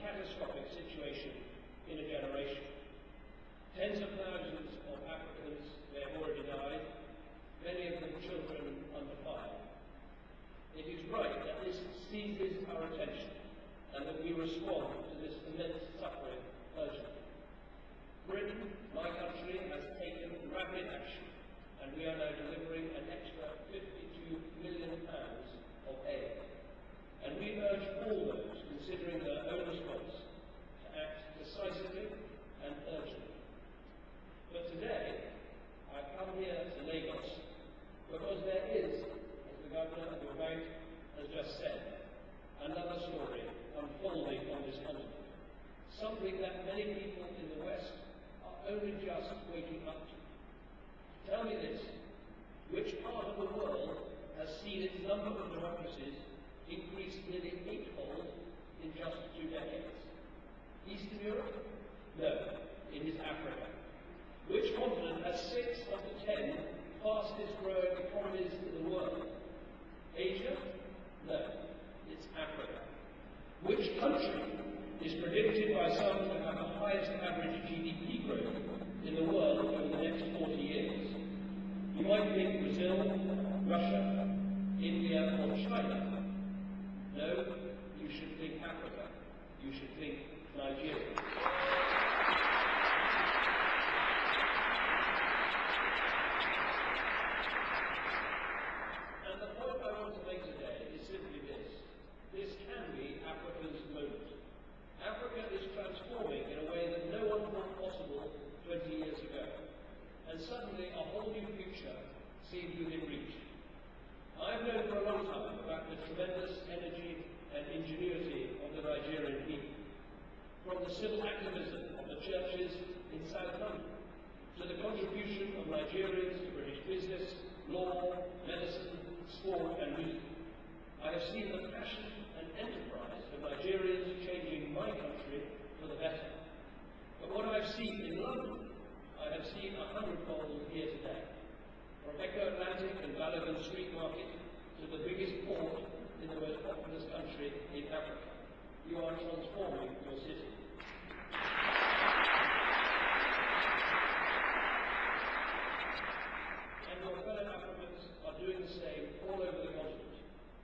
catastrophic situation in a generation. Tens of thousands of Africans may have already died, many of them children under 5. It is right that this seizes our attention and that we respond to this immense suffering urgently. Britain, my country, has taken rapid action, and we are now delivering an extra £52 million of aid. And we urge all those considering their own response to act decisively and urgently. But today, I've come here to Lagos because there is, as the Governor of your bank has just said, another story unfolding on this continent. Something that many people in the West are only just waking up to. Tell me this, which part of the world has seen its number of democracies increase nearly 8-fold in just 2 decades? Eastern Europe? No, it is Africa. Which continent has 6 of the 10 fastest growing economies in the world? Asia? No, it's Africa. Which country is predicted by some to have the highest average GDP growth in the world over the next 40 years? You might think Brazil, Russia, India or China. No, you should think Africa. You should think Nigeria. And the point I want to make today is simply this. This can be Africa's moment. Africa is transforming in a way that no one thought possible 20 years ago. And suddenly a whole new future seemed within reach. I've known for a long time about the tremendous energy and ingenuity of the Nigerian people. From the civil activism of the churches in South London, to the contribution of Nigerians to British business, law, medicine, sport and music. I have seen the passion and enterprise of Nigerians changing my country for the better. But what I've seen in London, I have seen 100-fold here today. From Echo Atlantic and Balogun Street Market to the biggest port in the most populous country in Africa. You are transforming your city. And your fellow Africans are doing the same all over the continent.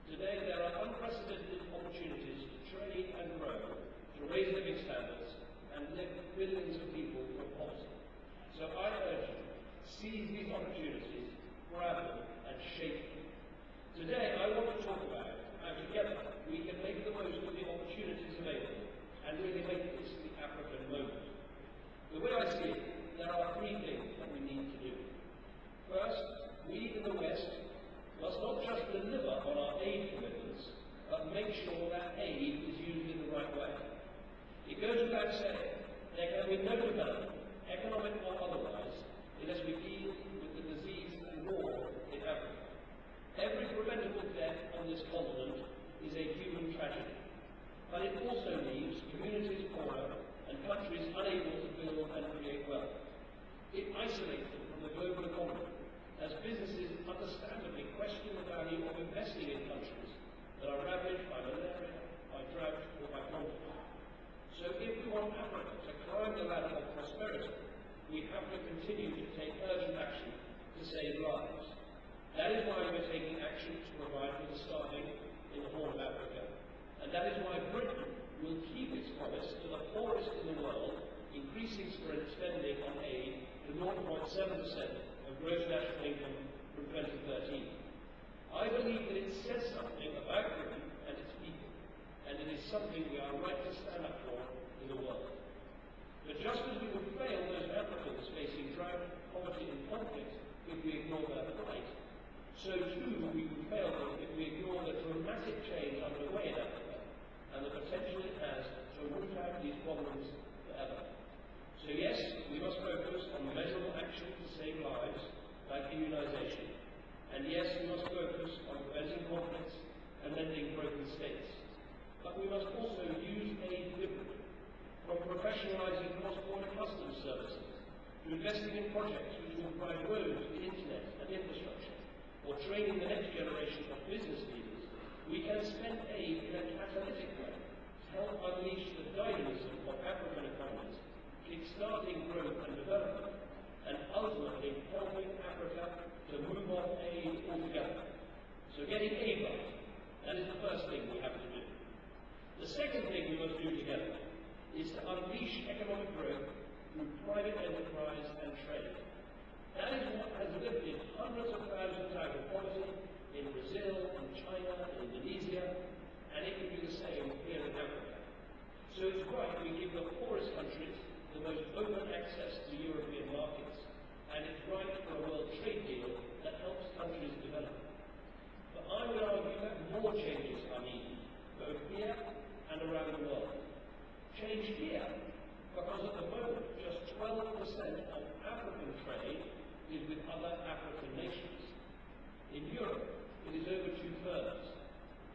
Today there are unprecedented opportunities to train and grow, to raise living standards, and lift billions of people from poverty. So I urge you, seize these opportunities, grab them, and shape them. Today I want to talk about how together we can make the most of the opportunities available and really make this the African moment. The way I see it, there are 3 things that we need to do. First, we in the West must not just deliver on our aid commitments, but make sure that aid is used in the right way. It goes without saying, there can be no development, economic or otherwise, unless we deal with the disease and war in Africa. Every preventable death on this continent is a human tragedy, but it also leaves communities poorer and countries unable to build and create wealth. It isolates them from the global economy, as businesses understandably question the value of investing in countries that are ravaged by malaria, by drought or by conflict. So if we want Africa to climb the ladder of prosperity, we have to continue to take urgent action to save lives. That is why we're taking action to provide for the starving in the Horn of Africa. And that is why Britain will keep its promise to the poorest in the world, increasing spending on aid to 0.7% of gross national income from 2013. I believe that it says something about Britain and its people, and it is something we are right to stand up for in the world. But just as we would fail those Africans facing drought, poverty and conflict if we ignore their plight, so too we would fail them if we ignore the dramatic change underway in Africa and the potential it has to root out these problems forever. So yes, we must focus on measurable action to save lives, like immunization. And yes, we must focus on preventing conflicts and mending broken states. But we must also use aid liberally, from professionalizing cross-border customs services to investing in projects which will provide roads, the internet and infrastructure, or training the next generation of business leaders. We can spend aid in a catalytic way to help unleash the dynamism is to unleash economic growth through private enterprise and trade. That is what has lifted hundreds of thousands out of poverty in Brazil, in China, in Indonesia, and it can do the same here in Africa. So it's right we give the poorest countries the most open access to European markets, and it's right for a world trade deal that helps countries develop. But I would argue that more changes are needed, both here and around the world. Change here, because at the moment just 12% of African trade is with other African nations. In Europe, it is over 2/3.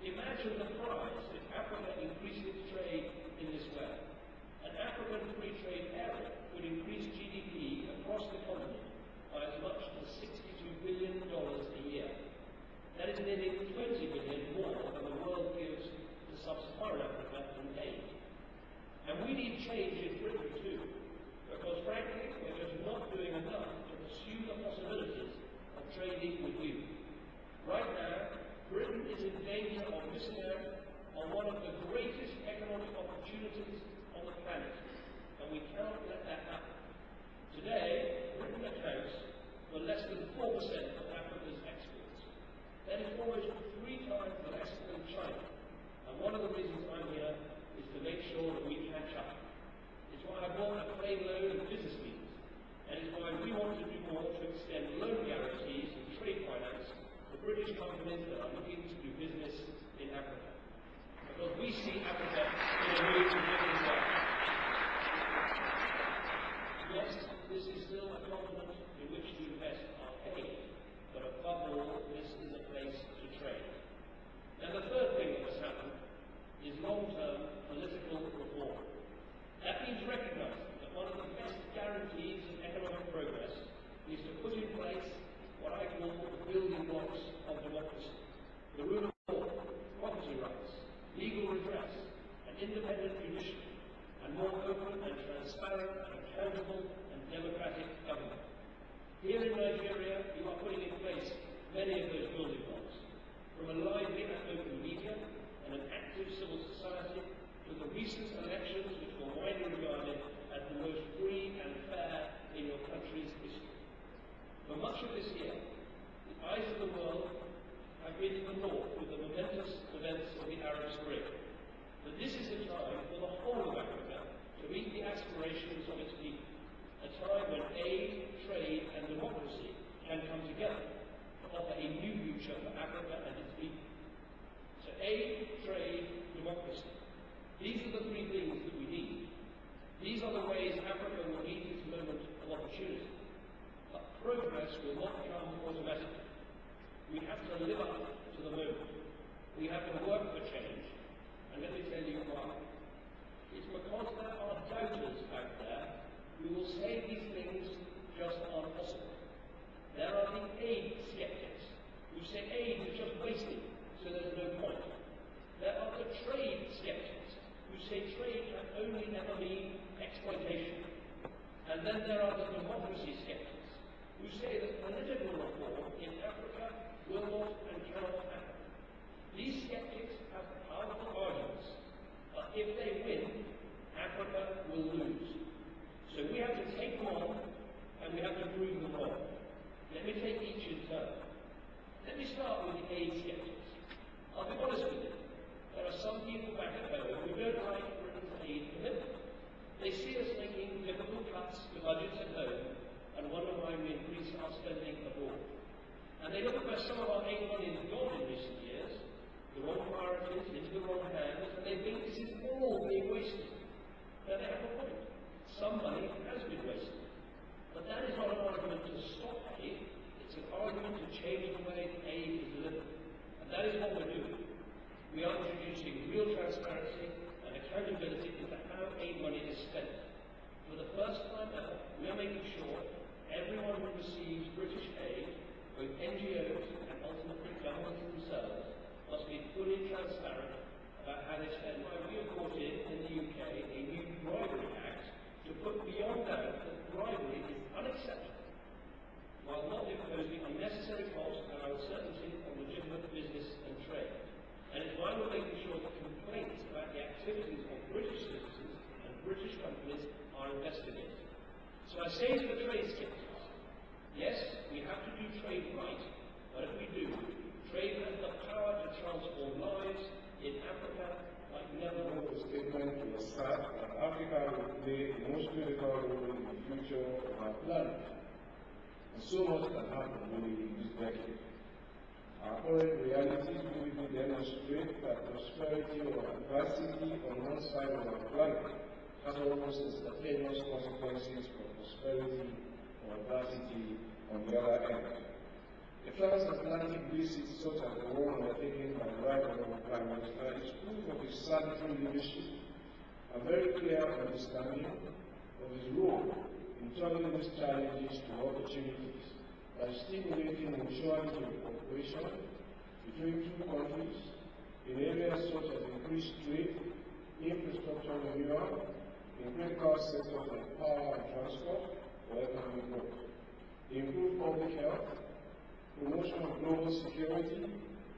Imagine the prize if Africa increased its trade in this way. An African free trade area would increase GDP across the continent by as much as $62 billion a year. That is nearly 20 billion more than the world gives to sub-Saharan Africa in aid. And we need change in Britain too, because frankly, we're just not doing enough to pursue the possibilities of trading with you. Right now, Britain is in danger of missing out on one of the greatest economic opportunities on the planet, and we cannot let that happen. Today, Britain accounts for less than 4% of Africa's exports. That is almost 3 times less than China, and one of the reasons I'm here is to make sure that we catch up. It's why I brought a plane load of business leaders, and it's why we want to do more to extend loan guarantees and trade finance to British companies that are looking to do business in Africa. Because we see Africa in a new and different way. Yes, this is still a continent in which to invest our aid, but above all, this is a place to trade. Now the third thing that has happened is long-term political reform. That means recognizing that one of the best guarantees of economic progress is to put in place what I call the building blocks of democracy: the rule of law, property rights, legal redress, an independent judiciary, and more open and transparent and accountable and democratic government. Here in Nigeria, you are putting in place many of those building blocks, from a lively and open media and an active civil society to the recent elections which were widely regarded as the most free and fair in your country's history. For much of this year, the eyes of the world have been to the north with the momentous events of the Arab Spring. But this is a time for the whole of Africa to meet the aspirations of its people, a time when aid, trade and democracy can come together to offer a new future for Africa and its people. So aid, trade, democracy. These are the 3 things that we need. These are the ways Africa will meet its moment of opportunity. But progress will not come automatically. We have to live up to the moment. We have to work for change. And let me tell you why. It's because there are doubters out there who will say these things just aren't possible. There are the aid skeptics who say aid is just wasted, so there's no point. There are the trade skeptics who say trade can only ever mean exploitation. And then there are the democracy skeptics who say that political reform in Africa will not and cannot happen. These skeptics have powerful arguments, but if they win, Africa will lose. So we have to take them on, and we have to prove them wrong. Let me take each in turn. Let me start with the aid skeptics. I'll be honest with you. There are some people back at home who don't like Britain's aid commitment. They see us making difficult cuts to budgets at home and wonder why we increase our spending abroad. And they look at where some of our aid money has gone in recent years, the wrong priorities, So I say to the trade skeptics, yes, we have to do trade right, but if we do, trade has the power to transform lives in Africa like never before. The statement to assert that Africa will play the most critical role in the future of our planet. And so much can happen within this decade. Our current realities vividly demonstrate that prosperity or adversity on one side of our planet has almost instantaneous consequences for prosperity or adversity on the other end. A transatlantic visit such as the one undertaken by the right honourable Prime Minister is proof of his salutary leadership, a very clear understanding of his role in turning these challenges to opportunities by stimulating mutuality of cooperation between two countries in areas such as increased trade, infrastructure renewal, in critical sectors like power and transport for economic growth, improved public health, promotion of global security,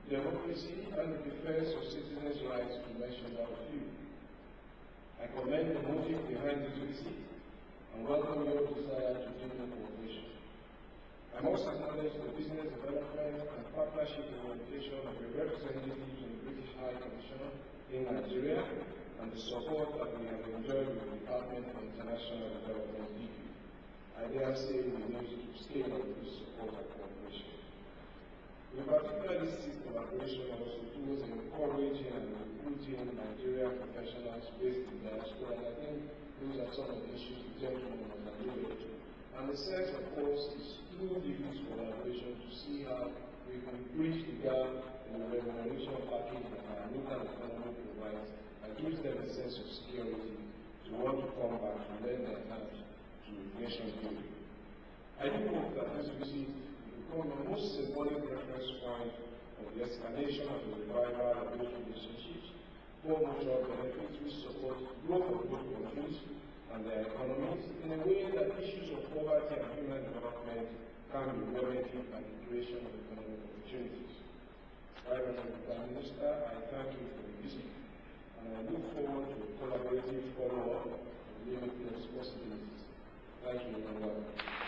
democracy, and the defense of citizens' rights, to mention but a few. I commend the motive behind this visit and welcome your desire to deepen cooperation. I must acknowledge the business development and partnership orientation of your representatives in the British High Commission in Nigeria and the support that we have enjoyed with the Department for International Development, DP. I dare say we need to scale up this support and cooperation. We particularly seek collaboration also towards encouraging and recruiting Nigerian professionals based in diaspora, and I think those are some of the issues the gentleman has alluded to. And the sense, of course, is through this collaboration to see how we can bridge the gap in the remuneration package that our local economy provides and gives them a sense of security to want to come back to lend their hand to nation building. I do hope that this visit will become the most symbolic reference point of the escalation of the revival of those relationships for mutual benefits which support growth of both countries and their economies in a way that issues of poverty and human development can be remedied by the creation of economic opportunities. Private Prime Minister, I thank you for the visit, and I look forward to a collaborative follow-up of limitless possibilities. Thank you, and welcome.